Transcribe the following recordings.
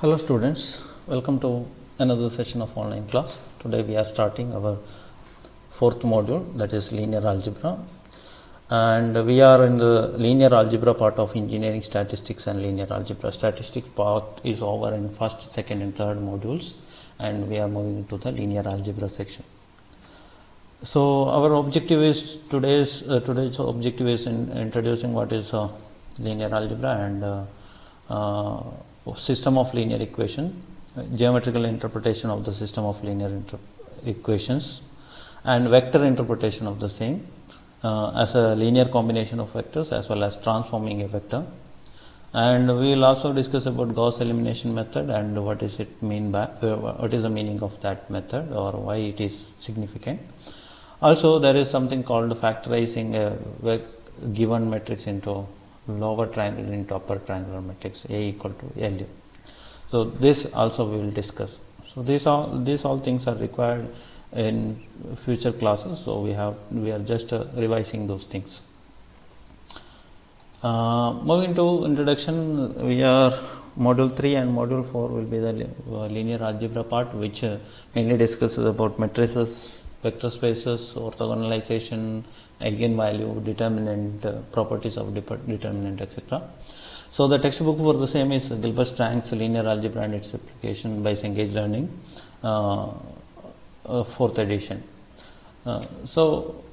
Hello students, welcome to another session of online class. Today we are starting our fourth module, that is linear algebra, and we are in the linear algebra part of engineering statistics and linear algebra. Statistics part is over in first, second and third modules, and we are moving to the linear algebra section. So our objective is today's objective is in introducing what is linear algebra and system of linear equation, geometrical interpretation of the system of linear equations, and vector interpretation of the same as a linear combination of vectors as well as transforming a vector. And we will also discuss about Gauss elimination method and what is it mean by what is the meaning of that method or why it is significant. Also, there is something called factorizing a given matrix into lower triangle into upper triangular matrix A equal to LU. So this also we will discuss. So these all things are required in future classes. So we are just revising those things. Moving to introduction, we are module 3 and module 4 will be the linear algebra part, which mainly discusses about matrices, vector spaces, orthogonalization, eigenvalue, determinant, properties of determinant, etc. So the textbook for the same is Gilbert-Strang's Linear Algebra and its Application by Cengage Learning, 4th edition. So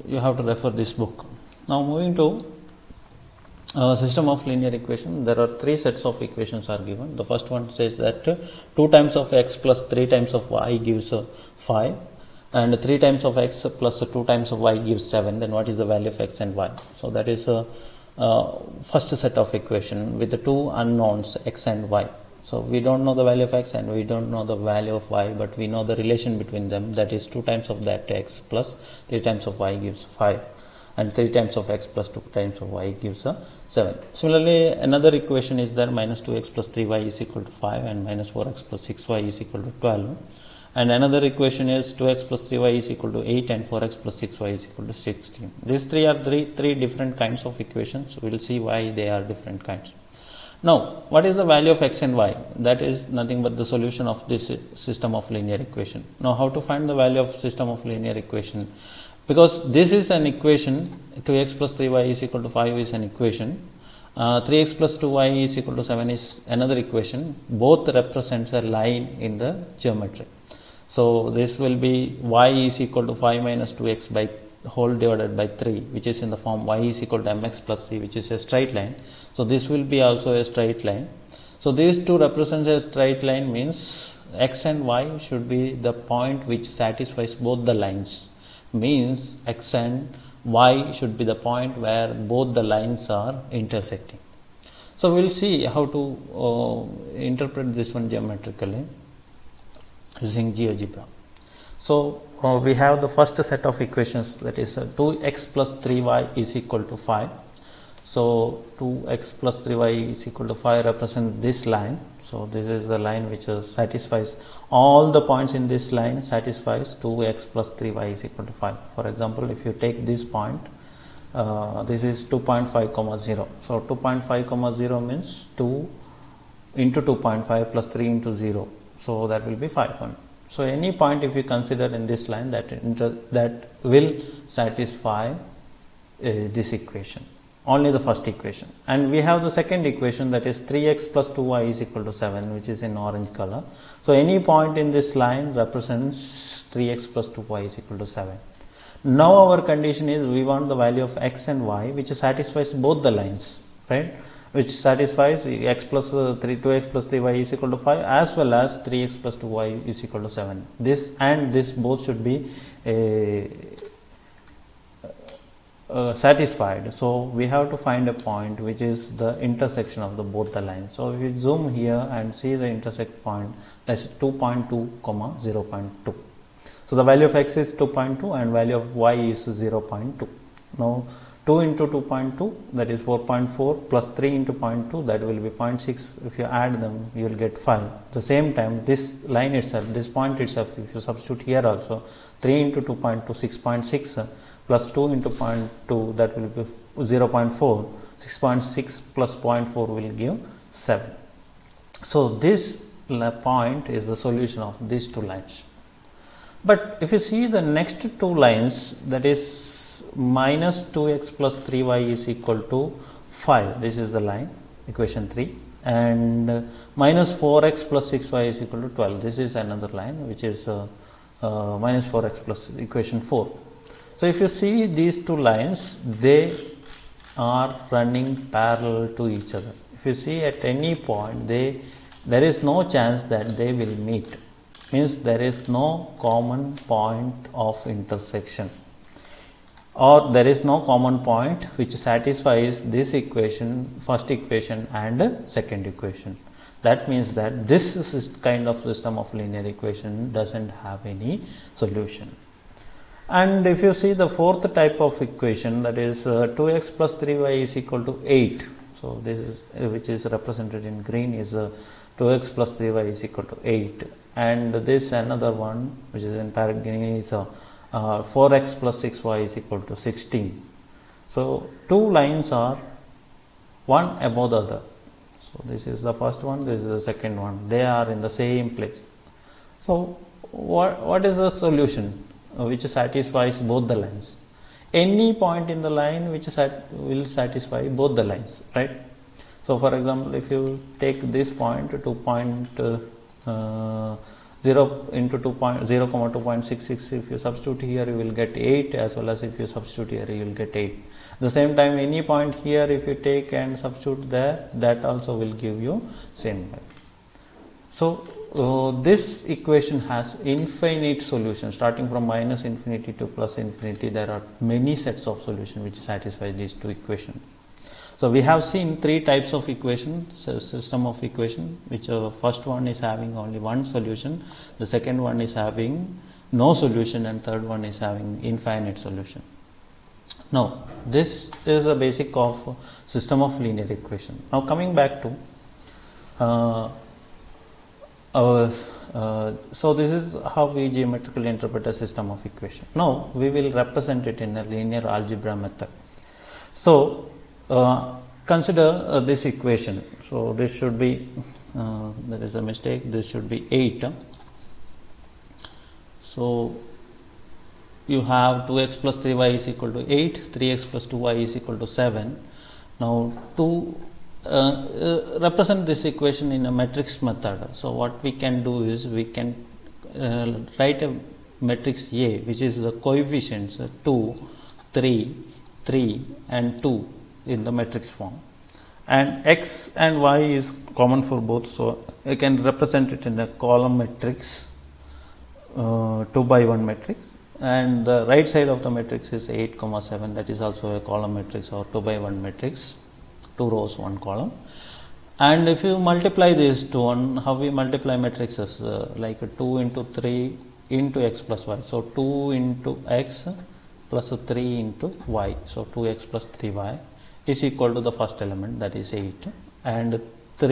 you have to refer this book. Now moving to system of linear equation, there are three sets of equations are given. The first one says that 2 times of x plus 3 times of y gives 5. And 3 times of x plus 2 times of y gives 7. Then what is the value of x and y? So that is a first set of equation with the two unknowns x and y. So we don't know the value of x and we don't know the value of y, but we know the relation between them, that is 2 times of that x plus 3 times of y gives 5, and 3 times of x plus 2 times of y gives 7. Similarly, another equation is there, minus 2x plus 3y is equal to 5 and minus 4x plus 6y is equal to 12. And another equation is 2x plus 3y is equal to 8 and 4x plus 6y is equal to 16. These three are three different kinds of equations. We will see why they are different kinds. Now, what is the value of x and y? That is nothing but the solution of this system of linear equation. Now, how to find the value of system of linear equation? Because this is an equation, 2x plus 3y is equal to 5 is an equation. 3x plus 2y is equal to 7 is another equation. Both represents a line in the geometry. So this will be y is equal to 5 minus 2x by whole divided by 3, which is in the form y is equal to mx plus c, which is a straight line. So this will be also a straight line. So these two represents a straight line, means x and y should be the point which satisfies both the lines. Means x and y should be the point where both the lines are intersecting. So we will see how to interpret this one geometrically using GeoGebra. So we have the first set of equations, that is 2x plus 3y is equal to 5. So 2x plus 3y is equal to 5 represents this line. So this is the line which satisfies all the points in this line, satisfies 2x plus 3y is equal to 5. For example, if you take this point, this is 2.5 comma 0. So 2.5 comma 0 means 2 into 2.5 plus 3 into 0. So that will be 5. So any point if you consider in this line that will satisfy this equation, only the first equation. And we have the second equation, that is 3x plus 2y is equal to 7, which is in orange color. So any point in this line represents 3x plus 2y is equal to 7. Now our condition is we want the value of x and y which satisfies both the lines, right? Which satisfies x plus 2x plus 3y is equal to 5 as well as 3x plus 2y is equal to 7. This and this both should be satisfied. So we have to find a point which is the intersection of both the lines. So if we zoom here and see the intersect point, that's 2.2 comma 0.2. So the value of x is 2.2 and value of y is 0.2. Now 2 into 2.2, that is 4.4, plus 3 into 0.2, that will be 0.6. If you add them, you will get 5. At the same time, this line itself, this point itself, if you substitute here also, 3 into 2.2, 6.6, plus 2 into 0.2, that will be 0.4. 6.6 plus 0.4 will give 7. So this point is the solution of these two lines. But if you see the next two lines, that is minus 2x plus 3y is equal to 5. This is the line, equation 3, and minus 4x plus 6y is equal to 12. This is another line, which is minus 4x plus equation 4. So if you see these two lines, they are running parallel to each other. If you see at any point, there is no chance that they will meet. Means there is no common point of intersection, or there is no common point which satisfies this equation, first equation and second equation. That means that this kind of system of linear equation doesn't have any solution. And if you see the fourth type of equation, that is 2x plus 3y is equal to 8. So this is which is represented in green is 2x plus 3y is equal to 8, and this another one which is in parent green is 4x plus 6y is equal to 16. So two lines are one above the other. So this is the first one, this is the second one, they are in the same place. So what is the solution which satisfies both the lines? Any point in the line which will satisfy both the lines, right? So for example, if you take this point to point 0 into 0, 2.66, if you substitute here you will get 8, as well as if you substitute here you will get 8. At the same time, any point here if you take and substitute there, that also will give you same value. So this equation has infinite solutions, starting from minus infinity to plus infinity. There are many sets of solutions which satisfy these two equations. So we have seen three types of equations, system of equation, which first one is having only one solution, the second one is having no solution, and third one is having infinite solution. Now this is a basic of system of linear equation. Now coming back to so this is how we geometrically interpret a system of equation. Now we will represent it in a linear algebra method. So consider this equation. So this should be there is a mistake, this should be 8. So you have 2x plus 3y is equal to 8, 3x plus 2y is equal to 7. Now to represent this equation in a matrix method, so what we can do is we can write a matrix A, which is the coefficients 2, 3, 3 and 2 in the matrix form, and x and y is common for both, so I can represent it in a column matrix, 2 by 1 matrix, and the right side of the matrix is 8, 7, that is also a column matrix or 2 by 1 matrix, 2 rows 1 column. And if you multiply these two, how we multiply matrices, like 2 into 3 into x plus y, so 2 into x plus 3 into y, so 2x plus 3y is equal to the first element, that is 8, and 2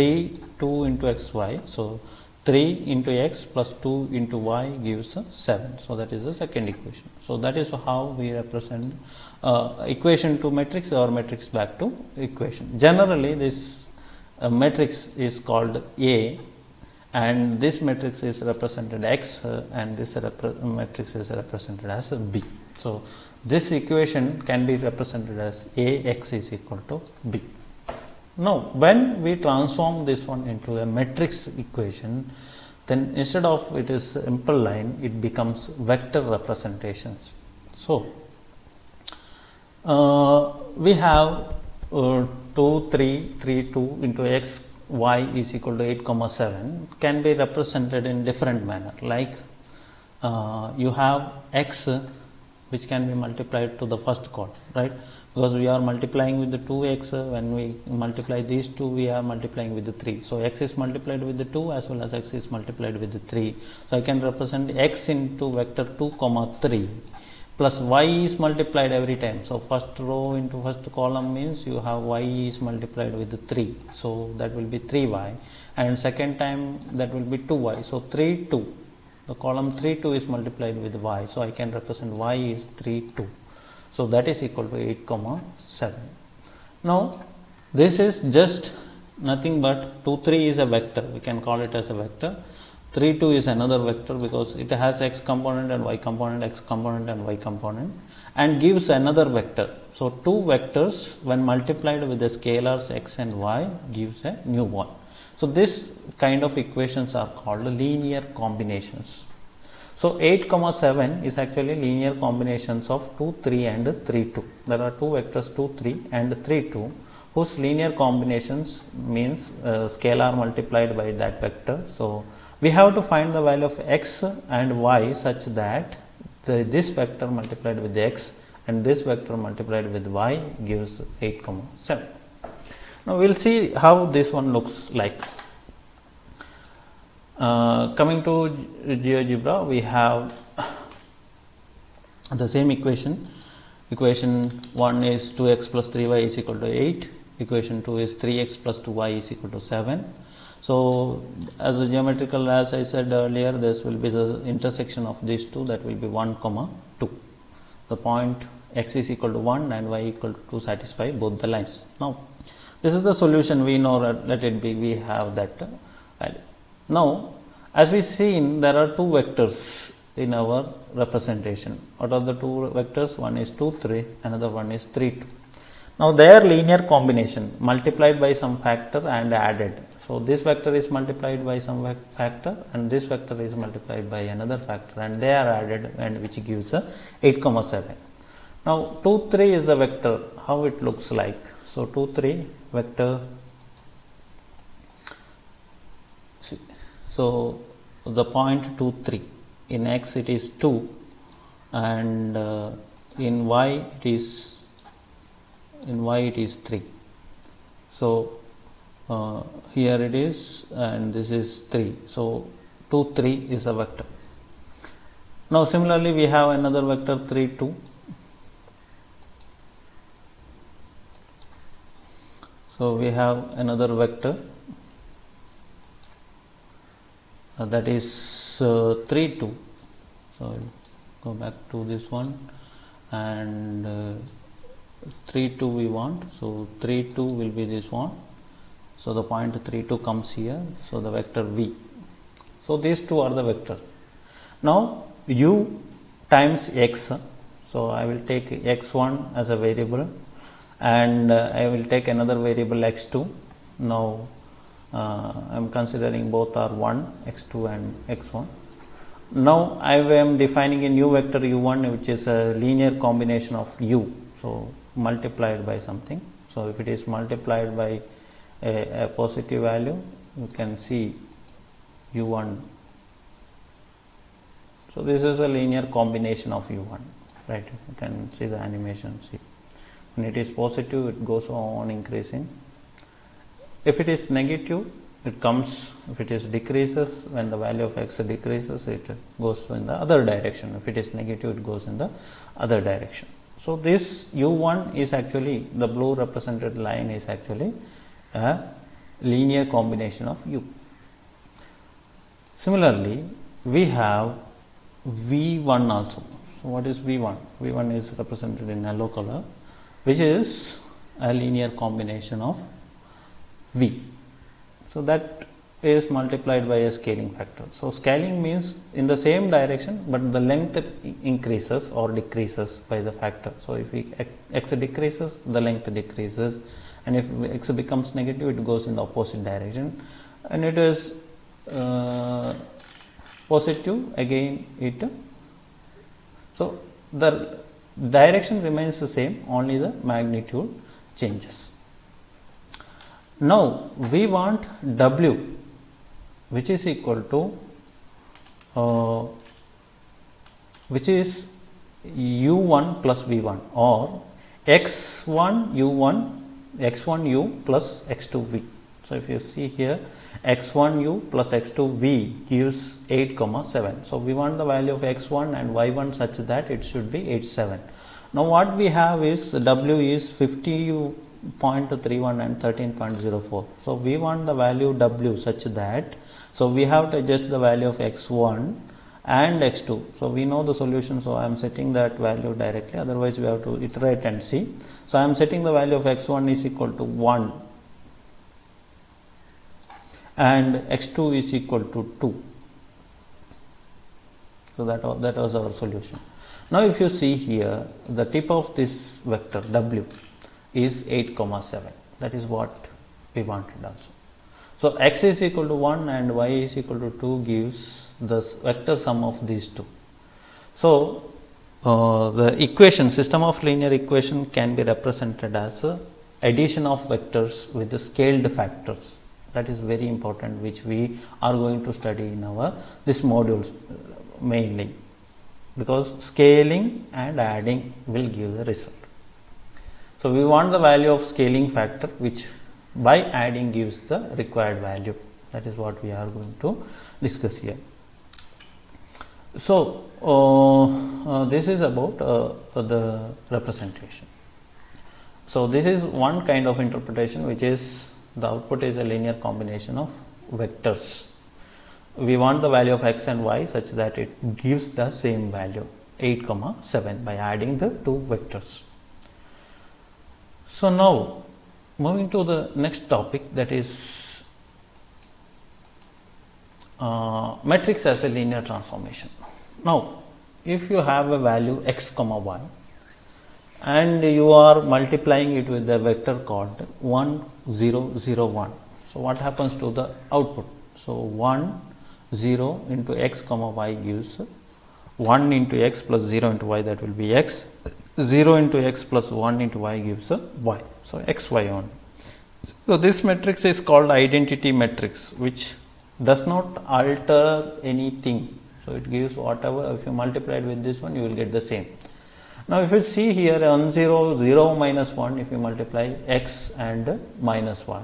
into xy, so 3 into x plus 2 into y gives 7, so that is the second equation. So that is how we represent equation to matrix or matrix back to equation. Generally this matrix is called A, and this matrix is represented x, and this matrix is represented as B. So this equation can be represented as Ax is equal to B. Now when we transform this one into a matrix equation, then instead of it is simple line, it becomes vector representations. So we have 2, 3, 3, 2 into x, y is equal to 8, 7 can be represented in different manner, like you have x which can be multiplied to the first column, right? Because we are multiplying with the 2x, when we multiply these two, we are multiplying with the 3. So x is multiplied with the 2 as well as x is multiplied with the 3. So I can represent x into vector 2, 3 plus y is multiplied every time. So first row into first column means you have y is multiplied with the 3. So that will be 3y, and second time that will be 2y. So 3, 2. The column 3, 2 is multiplied with y. So I can represent y is 3, 2. So that is equal to 8, 7. Now this is just nothing but 2 3 is a vector, we can call it as a vector. 3 2 is another vector because it has x component and y component, x component and y component, and gives another vector. So two vectors when multiplied with the scalars x and y gives a new one. So this kind of equations are called linear combinations. So 8 comma 7 is actually linear combinations of 2 3 and 3 2. There are two vectors 2 3 and 3 2 whose linear combinations means scalar multiplied by that vector. So we have to find the value of x and y such that this vector multiplied with x and this vector multiplied with y gives 8 comma 7. Now we will see how this one looks like. Coming to GeoGebra, we have the same equation. Equation 1 is 2x plus 3y is equal to 8. Equation 2 is 3x plus 2y is equal to 7. So as a geometrical, as I said earlier, this will be the intersection of these two, that will be 1 comma 2. The point x is equal to 1 and y equal to 2 satisfy both the lines. Now this is the solution, we know, let it be, we have that value. Now as we seen, there are two vectors in our representation. What are the two vectors? One is 2 3, another one is 3 2. Now their linear combination multiplied by some factor and added. So this vector is multiplied by some factor and this vector is multiplied by another factor and they are added, and which gives a 8 comma 7. Now 2 3 is the vector, how it looks like. So 2 3 vector, so the point 2 3, in x it is 2 and in y it is 3. So here it is and this is 3. So 2 3 is a vector. Now similarly we have another vector 3 2. So we have another vector that is 3 2. So I'll go back to this one, and 3 2 we want. So 3 2 will be this one. So the point 3 2 comes here. So the vector v. So these two are the vectors. Now u times x. So I will take x1 as a variable and I will take another variable x2. Now I am considering both are 1, x2 and x1. Now I am defining a new vector u1, which is a linear combination of u. So multiplied by something. So if it is multiplied by a positive value, you can see u1. So this is a linear combination of u1, right? You can see the animation. See, when it is positive, it goes on increasing. If it is negative, it comes. If it is decreases, when the value of x decreases, it goes in the other direction. If it is negative, it goes in the other direction. So this u1 is actually, the blue represented line is actually a linear combination of u. Similarly, we have v1 also. So what is v1? v1 is represented in yellow color, which is a linear combination of v. So that is multiplied by a scaling factor. So scaling means in the same direction, but the length increases or decreases by the factor. So if x decreases, the length decreases, and if x becomes negative, it goes in the opposite direction, and it is positive, again it. So the direction remains the same, only the magnitude changes. Now we want w, which is equal to which is u1 plus v1, or x1 u plus x2 v. So if you see here, x1 u plus x2 v gives 8 comma 7. So we want the value of x1 and y1 such that it should be 8 7. Now what we have is w is 50.31 and 13.04. So we want the value w such that, so we have to adjust the value of x1 and x2. So we know the solution, so I am setting that value directly, otherwise we have to iterate and see. So I am setting the value of x1 is equal to 1 and x2 is equal to 2. So that was our solution. Now if you see here, the tip of this vector w is 8, 7. That is what we wanted also. So x is equal to 1 and y is equal to 2 gives the vector sum of these two. So the equation, system of linear equation can be represented as addition of vectors with the scaled factors. That is very important, which we are going to study in our this modules mainly, because scaling and adding will give the result. So we want the value of scaling factor, which by adding gives the required value. That is what we are going to discuss here. So this is about the representation. So this is one kind of interpretation, which is the output is a linear combination of vectors. We want the value of x and y such that it gives the same value 8, 7 by adding the two vectors. So now moving to the next topic, that is matrix as a linear transformation. Now if you have a value x, y and you are multiplying it with a vector called 1, 0, 0, 1. So what happens to the output? So 1, 0 into x, y gives 1 into x plus 0 into y, that will be x. 0 into x plus 1 into y gives y. So x, y only. So this matrix is called identity matrix, which does not alter anything. So it gives whatever, if you multiply it with this one, you will get the same. Now if you see here 1, 0, 0 minus 1, if you multiply x and minus y,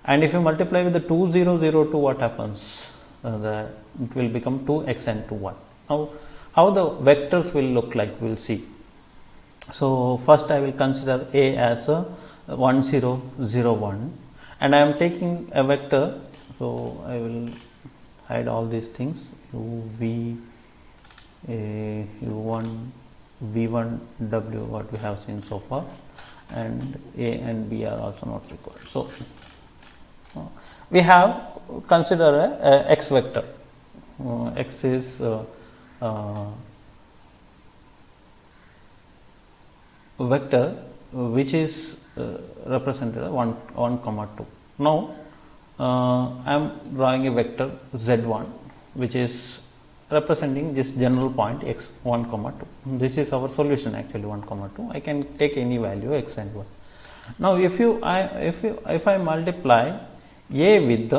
and if you multiply with the 2, 0, 0, 2, what happens? It will become 2x and 2y. Now how the vectors will look like, we will see. So first I will consider A as a 1, 0, 0, 1, and I am taking a vector. So I will hide all these things, u, v, u1, v1, w, what we have seen so far, and a and b are also not required. So we have consider a x vector. X is vector which is represented 1, 2. Now I am drawing a vector z1 which is representing this general point x 1, 2. This is our solution actually 1, 2. I can take any value x and y. Now if I multiply a with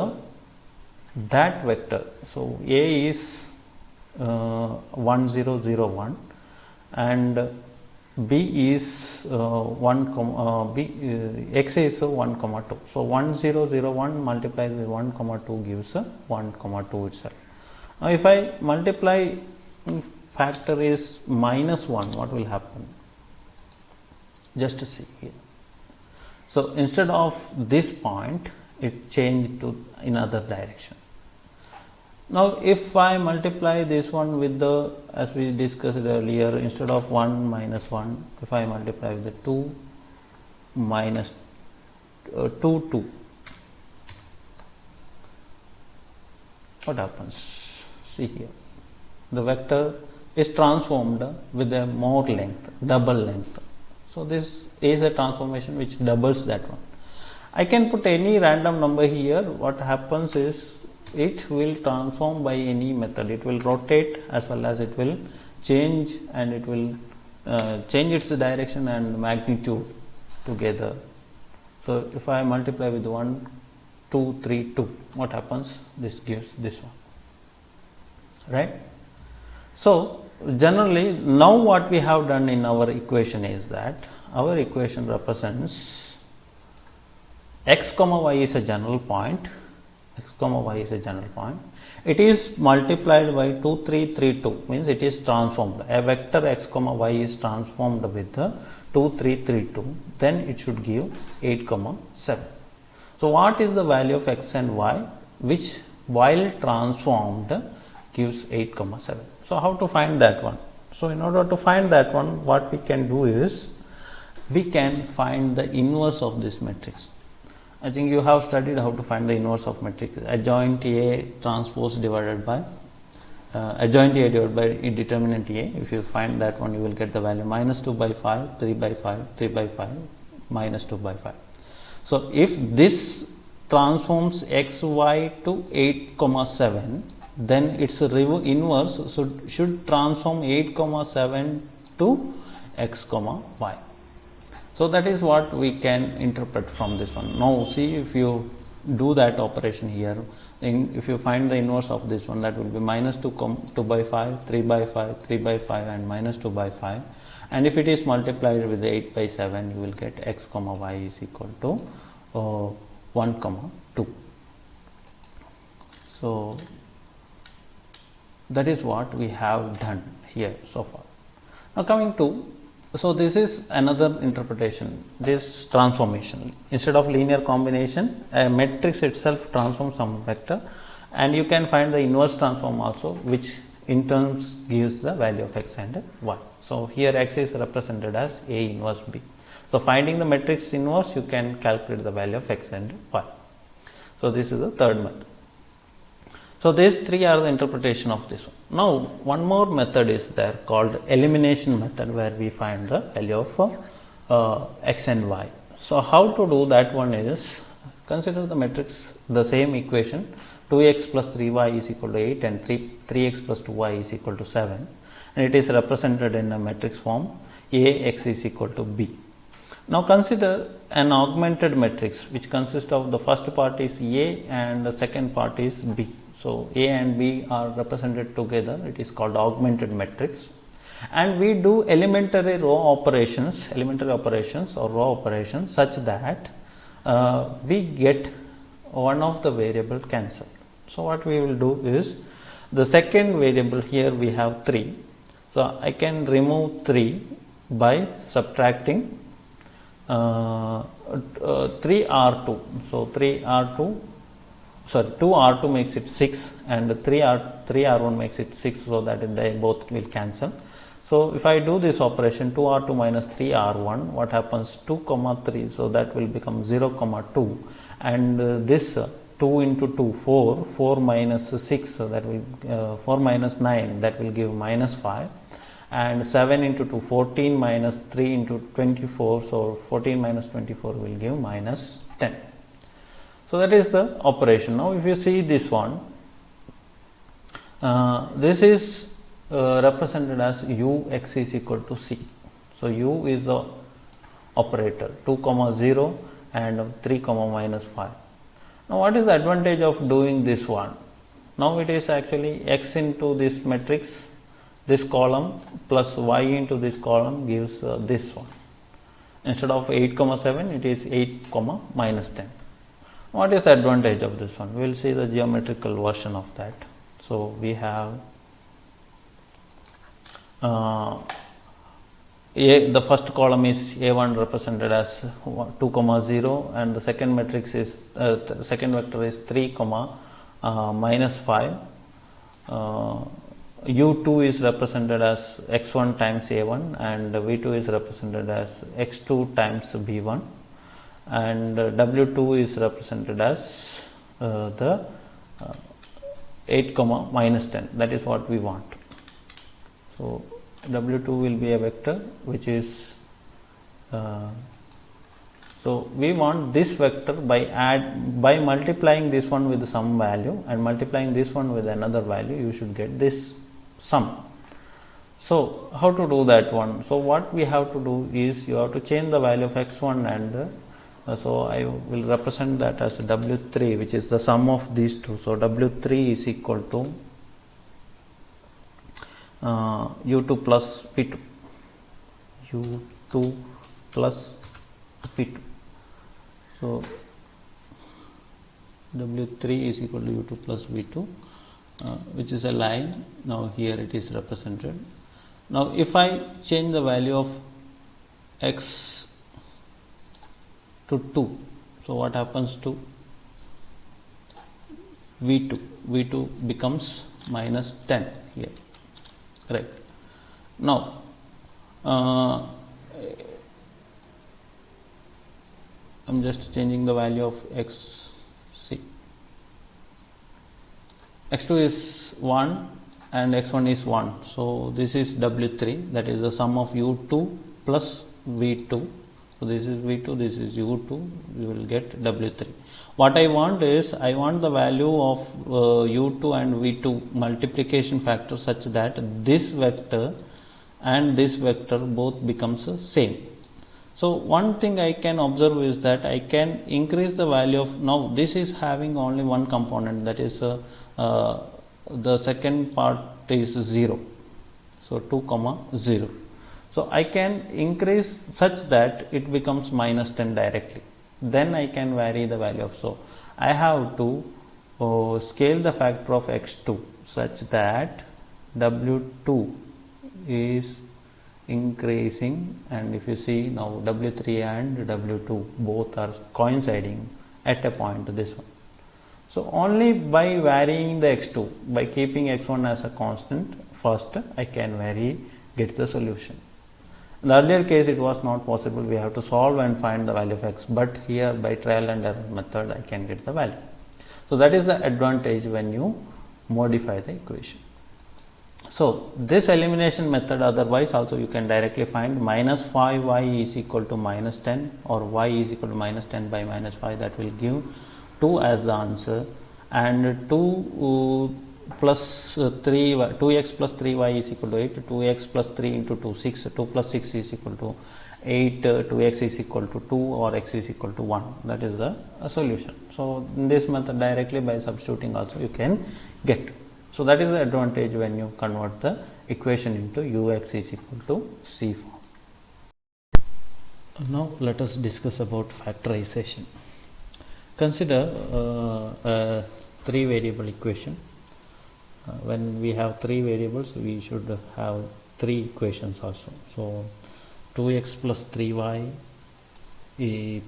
that vector, so a is 1, 0, 0, 1 and b is x is 1, 2. So 1, 0, 0, 1 multiplied with 1, 2 gives 1, 2 itself. Now if I multiply factor is minus 1, what will happen? Just to see here. So instead of this point, it changed to another direction. Now if I multiply this one with the, as we discussed earlier, instead of 1 minus 1, if I multiply with the 2 minus 2, 2, what happens? See here, the vector is transformed with a more length, double length. So this is a transformation which doubles that one. I can put any random number here. What happens is it will transform by any method. It will rotate as well as it will change, and it will change its direction and magnitude together. So if I multiply with 1, 2, 3, 2, what happens? This gives this one, right? So generally now what we have done in our equation is that our equation represents x, y is a general point. X, y is a general point. It is multiplied by 2, 3, 3, 2, means it is transformed. A vector x, y is transformed with 2, 3, 3, 2. Then it should give 8, 7. So what is the value of x and y, which while transformed gives 8, 7. So how to find that one? So in order to find that one, what we can do is we can find the inverse of this matrix. I think you have studied how to find the inverse of matrix adjoint A transpose divided by adjoint A divided by determinant A. If you find that one, you will get the value minus 2 by 5, 3 by 5, 3 by 5, minus 2 by 5. So if this transforms xy to 8 comma 7, then its inverse should transform 8 comma 7 to x comma y. So that is what we can interpret from this one. Now see, if you do that operation here, if you find the inverse of this one, that will be minus 2 by 5, 3 by 5, 3 by 5 and minus 2 by 5, and if it is multiplied with 8 by 7, you will get x comma y is equal to 1 comma 2. So that is what we have done here so far. Now coming to, so this is another interpretation, this transformation. Instead of linear combination, a matrix itself transforms some vector, and you can find the inverse transform also, which in turns gives the value of x and y. So here x is represented as A inverse B. So finding the matrix inverse, you can calculate the value of x and y. So this is the third method. So these three are the interpretation of this one. Now one more method is there called elimination method, where we find the value of x and y. So how to do that one is, consider the matrix the same equation, 2x plus 3y is equal to 8 and 3x plus 2y is equal to 7, and it is represented in a matrix form A x is equal to b. Now consider an augmented matrix which consists of the first part is A and the second part is B. So A and B are represented together, it is called augmented matrix, and we do elementary operations or row operations such that we get one of the variable cancelled. So what we will do is, the second variable here we have 3, so I can remove 3 by subtracting 3r2. So 2r2 makes it 6 and 3r1 makes it 6, so that they both will cancel. So if I do this operation, 2r2 minus 3r1, what happens, 2 comma 3, so that will become 0 comma 2, and this 2 into 2, 4 minus 6, so that will 4 minus 9, that will give minus 5, and 7 into 2, 14 minus 3 into 24, so 14 minus 24 will give minus 10. So that is the operation. Now if you see this one, this is represented as u x is equal to c. So u is the operator, 2 comma 0 and 3 comma minus 5. Now what is the advantage of doing this one? Now it is actually x into this matrix, this column, plus y into this column gives this one. Instead of 8 comma 7, it is 8 comma minus 10. What is the advantage of this one? We will see the geometrical version of that. So we have the first column is A1 represented as 2 comma 0, and the second matrix is the second vector is 3 comma minus 5. U2 is represented as x1 times A1, and V2 is represented as x2 times B1, and W2 is represented as the 8 comma minus 10. That is what we want. So W2 will be a vector which is so we want this vector by multiplying this one with some value and multiplying this one with another value, you should get this sum. So how to do that one? So what we have to do is, you have to change the value of x1, and so I will represent that as W3, which is the sum of these two. So W3 is equal to U2 plus P2, U2 plus P2. So W3 is equal to U2 plus V2, which is a line. Now here it is represented. Now if I change the value of x to 2, so what happens to V2? V2 becomes minus 10 here, correct? Now I'm just changing the value of x. See, x2 is 1 and x1 is 1. So this is W3, that is the sum of U2 plus V2. So this is V2, this is U2, you will get W3. What I want is, I want the value of U2 and V2 multiplication factor such that this vector and this vector both becomes same. So one thing I can observe is that I can increase the value of, now this is having only one component, that is the second part is 0. So 2, 0. So I can increase such that it becomes minus 10 directly. Then I can vary the value of, so I have to scale the factor of x2 such that W2 is increasing, and if you see now W3 and W2 both are coinciding at a point, this one. So only by varying the x2, by keeping x1 as a constant first, I can get the solution. In the earlier case it was not possible, we have to solve and find the value of x, but here by trial and error method I can get the value. So that is the advantage when you modify the equation. So this elimination method, otherwise also you can directly find minus 5y is equal to minus 10 or y is equal to minus 10 by minus 5, that will give 2 as the answer, and 2 plus 3, 2x plus 3y is equal to 8, 2x plus 3 into 2, 6, 2 plus 6 is equal to 8, 2x is equal to 2 or x is equal to 1, that is the solution. So in this method directly by substituting also you can get. So that is the advantage when you convert the equation into ux is equal to c form. Now let us discuss about factorization. Consider a 3 variable equation. When we have 3 variables, we should have 3 equations also. So 2x plus 3y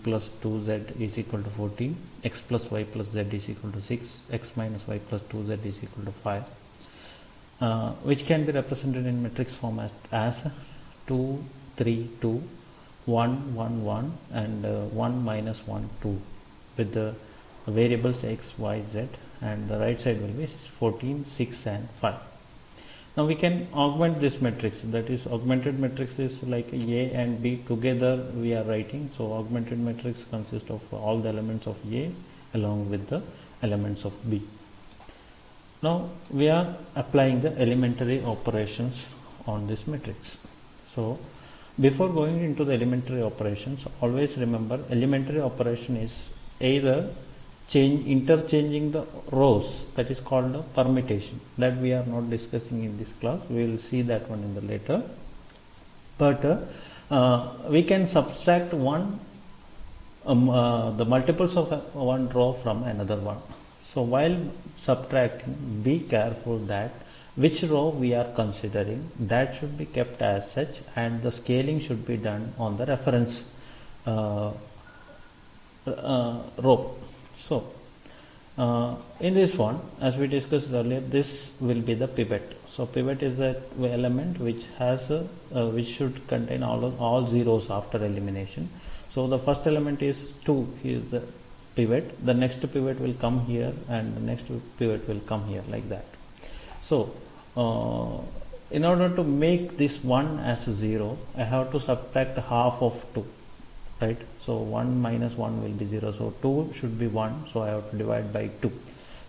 plus 2z is equal to 14, x plus y plus z is equal to 6, x minus y plus 2z is equal to 5, which can be represented in matrix format as 2, 3, 2, 1, 1, 1 and 1 minus 1, 2 with the variables x, y, z, and the right side will be 14, 6 and 5. Now we can augment this matrix, that is augmented matrix is like A and B together we are writing. So augmented matrix consists of all the elements of A along with the elements of B. Now we are applying the elementary operations on this matrix. So before going into the elementary operations, always remember elementary operation is either interchanging the rows, that is called a permutation, that we are not discussing in this class, we will see that one in the later. But we can subtract the multiples of one row from another one. So while subtracting, be careful that which row we are considering, that should be kept as such, and the scaling should be done on the reference row. So in this one, as we discussed earlier, this will be the pivot. So pivot is the element which has which should contain all zeros after elimination. So the first element is 2, here is the pivot, the next pivot will come here and the next pivot will come here, like that. So in order to make this 1 as 0, I have to subtract half of 2, right? So 1 minus 1 will be 0, so 2 should be 1, so I have to divide by 2.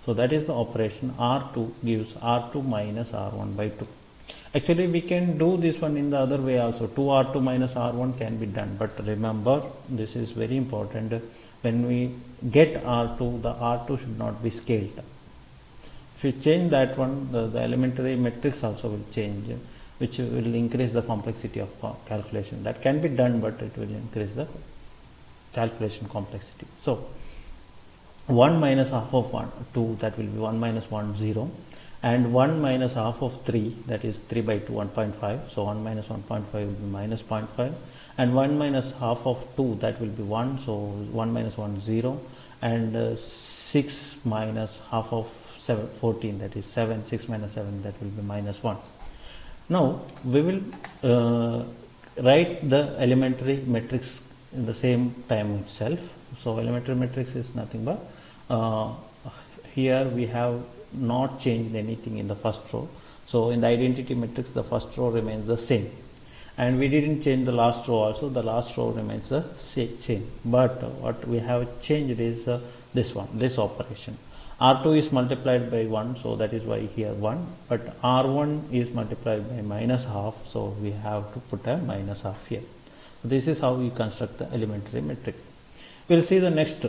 So that is the operation. R2 gives R2 minus R1 by 2. Actually we can do this one in the other way also, 2R2 minus R1 can be done, but remember this is very important, when we get R2, the R2 should not be scaled. If you change that one, the elementary matrix also will change, which will increase the complexity of calculation. That can be done, but it will increase the calculation complexity. So 1 minus half of 1, 2, that will be 1 minus 1, 0, and 1 minus half of 3, that is 3 by 2, 1.5. So 1 minus 1.5 will be minus 0.5, and 1 minus half of 2, that will be 1, so 1 minus 1, 0, and 6 minus half of 7, 14, that is 7, 6 minus 7, that will be minus 1. Now we will write the elementary matrix in the same time itself. So elementary matrix is nothing but here we have not changed anything in the first row. So in the identity matrix the first row remains the same, and we didn't change the last row also, the last row remains the same, but what we have changed is this operation. R2 is multiplied by 1, so that is why here 1, but R1 is multiplied by minus half, so we have to put a minus half here. This is how we construct the elementary matrix. We will see the next.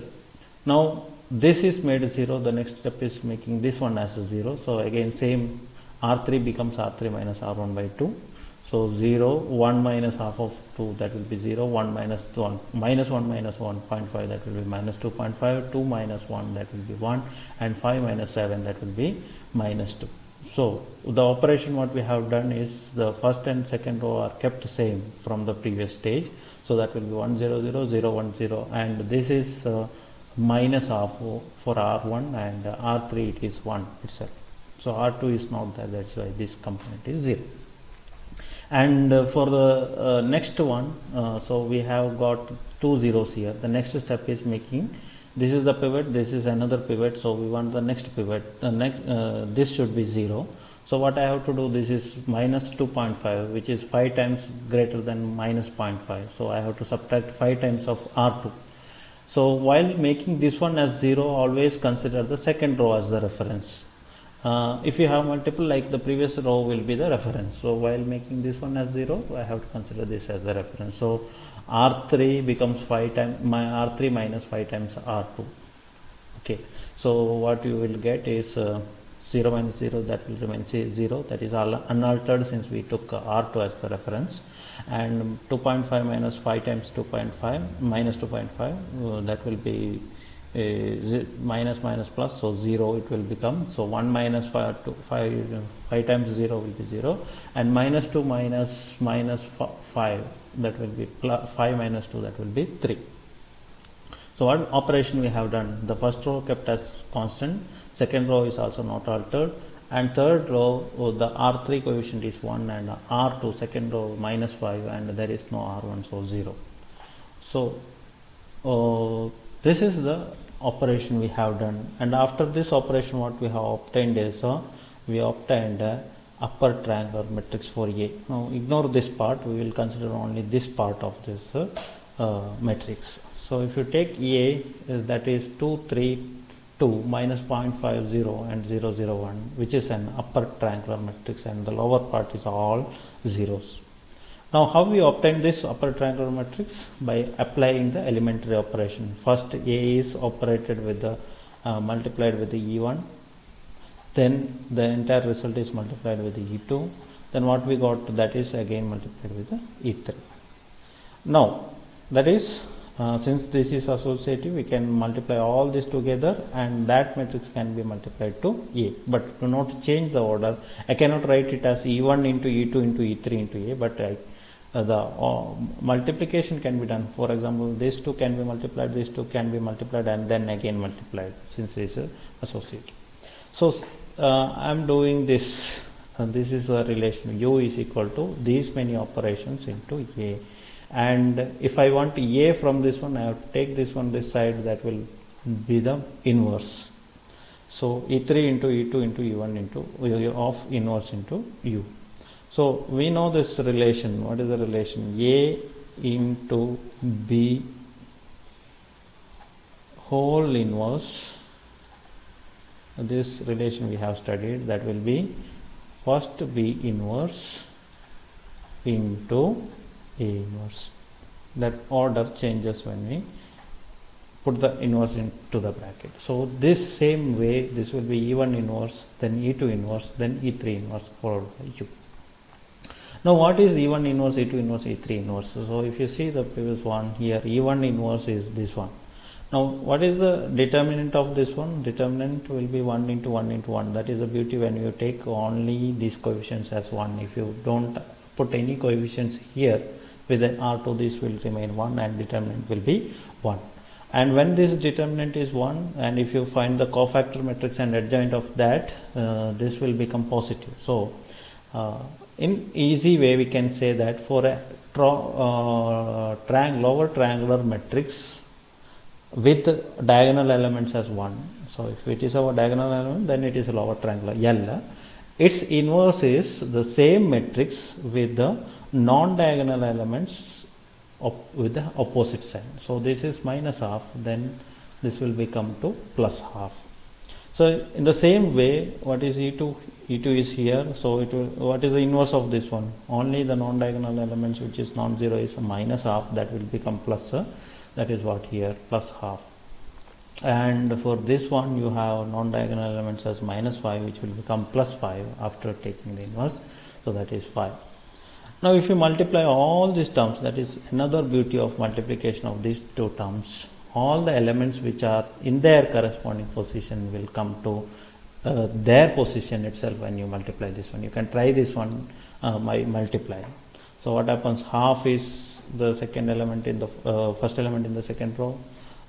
Now this is made 0, the next step is making this one as a 0, so again same, R3 becomes R3 minus R1 by 2. So 0, 1 minus half of 2, that will be 0, 1 minus 1, minus 1 minus 1.5, that will be minus 2.5, 2 minus 1, that will be 1, and 5 minus 7, that will be minus 2. So the operation what we have done is the first and second row are kept same from the previous stage. So that will be 1 0 0 0 1 0, and this is minus half for R1, and R3 it is 1 itself. So R2 is not there, that's why this component is 0. And for the next one, so we have got 2 zeros here. The next step is making, this is the pivot, this is another pivot, so we want the next pivot, this should be 0. So what I have to do, this is minus 2.5, which is 5 times greater than minus 0.5, so I have to subtract 5 times of R2. So while making this one as 0, always consider the second row as the reference. If you have multiple, like the previous row will be the reference. So while making this one as 0, I have to consider this as the reference. So R3 becomes 5 times R3 minus 5 times R2. Okay. So what you will get is 0 minus 0, that will remain 0. That is all unaltered since we took R2 as the reference. And 2.5 minus 5 times 2.5 minus 2.5, that will be minus minus plus, so 0 it will become. So 1 minus 5 times 0 will be 0, and minus 2 minus 5, that will be plus 5 minus 2, that will be 3. So what operation we have done, the first row kept as constant, second row is also not altered, and third row the R3 coefficient is 1, and R2 second row minus 5, and there is no R1, so 0. So this is the operation we have done, and after this operation what we have obtained is we obtained upper triangular matrix for A. Now ignore this part, we will consider only this part of this matrix. So if you take A, that is 2 3 2 minus 0.50 and 0 0 1, which is an upper triangular matrix, and the lower part is all zeros. Now how we obtain this upper triangular matrix? By applying the elementary operation. First A is operated with the multiplied with the E1, then the entire result is multiplied with the E2, then what we got, that is again multiplied with the E3. Now that is since this is associative, we can multiply all this together, and that matrix can be multiplied to A. But do not change the order. I cannot write it as E1 into E2 into E3 into A, but the multiplication can be done. For example, these two can be multiplied, these two can be multiplied, and then again multiplied, since it is associative. So I am doing this. This is a relation U is equal to these many operations into A. And if I want A from this one, I have to take this one this side, that will be the inverse. So E3 into E2 into E1 into of inverse into U. So we know this relation. What is the relation? A into B whole inverse. This relation we have studied, that will be first B inverse into A inverse. That order changes when we put the inverse into the bracket. So this same way, this will be E1 inverse, then E2 inverse, then E3 inverse followed by U. Now what is E1 inverse, E2 inverse, E3 inverse? So if you see the previous one here, E1 inverse is this one. Now what is the determinant of this one? Determinant will be 1 into 1 into 1. That is the beauty when you take only these coefficients as 1. If you don't put any coefficients here, with the R2 this will remain 1 and determinant will be 1. And when this determinant is 1, and if you find the cofactor matrix and adjoint of that, this will become positive. So in easy way we can say that for a lower triangular matrix with diagonal elements as 1, so if it is our diagonal element, then it is a lower triangular L. Its inverse is the same matrix with the non-diagonal elements with the opposite sign. So this is minus half, then this will become to plus half. So in the same way, what is E2? E2 is here. So it will, what is the inverse of this one? Only the non-diagonal elements which is non-zero is minus half, that will become plus. That is what here, plus half. And for this one you have non-diagonal elements as minus 5, which will become plus 5 after taking the inverse. So that is 5. Now if you multiply all these terms, that is another beauty of multiplication of these two terms, all the elements which are in their corresponding position will come to their position itself when you multiply this one. You can try this one by multiplying. So what happens, half is the second element in the first element in the second row,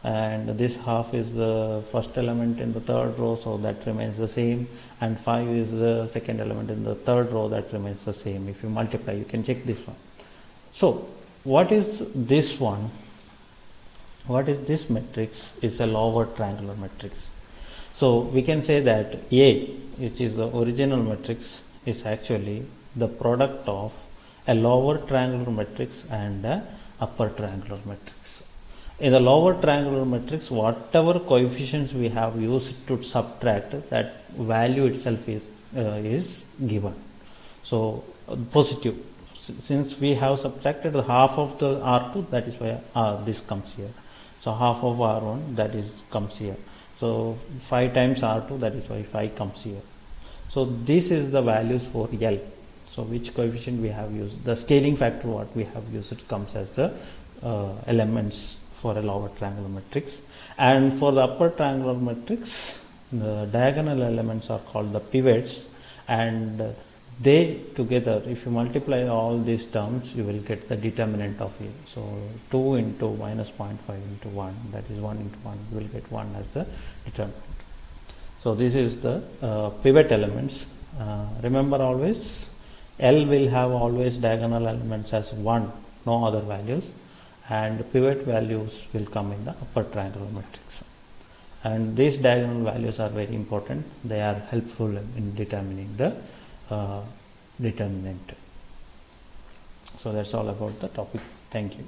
and this half is the first element in the third row, so that remains the same, and 5 is the second element in the third row, that remains the same. If you multiply, you can check this one. So what is this one? What is this matrix? Is a lower triangular matrix. So we can say that A, which is the original matrix, is actually the product of a lower triangular matrix and a upper triangular matrix. In the lower triangular matrix, whatever coefficients we have used to subtract, that value itself is given. So positive. Since we have subtracted the half of the R2, that is why this comes here. So half of R1, that is comes here. So 5 times R2, that is why 5 comes here. So this is the values for L. So which coefficient we have used, the scaling factor what we have used, it comes as the elements for a lower triangular matrix. And for the upper triangular matrix, the diagonal elements are called the pivots, and they together, if you multiply all these terms, you will get the determinant of A. So 2 into minus 0.5 into 1, that is 1 into 1, you will get 1 as the determinant. So this is the pivot elements. Remember always, L will have always diagonal elements as 1, no other values, and pivot values will come in the upper triangular matrix. And these diagonal values are very important. They are helpful in determining the determinant. So that's all about the topic. Thank you.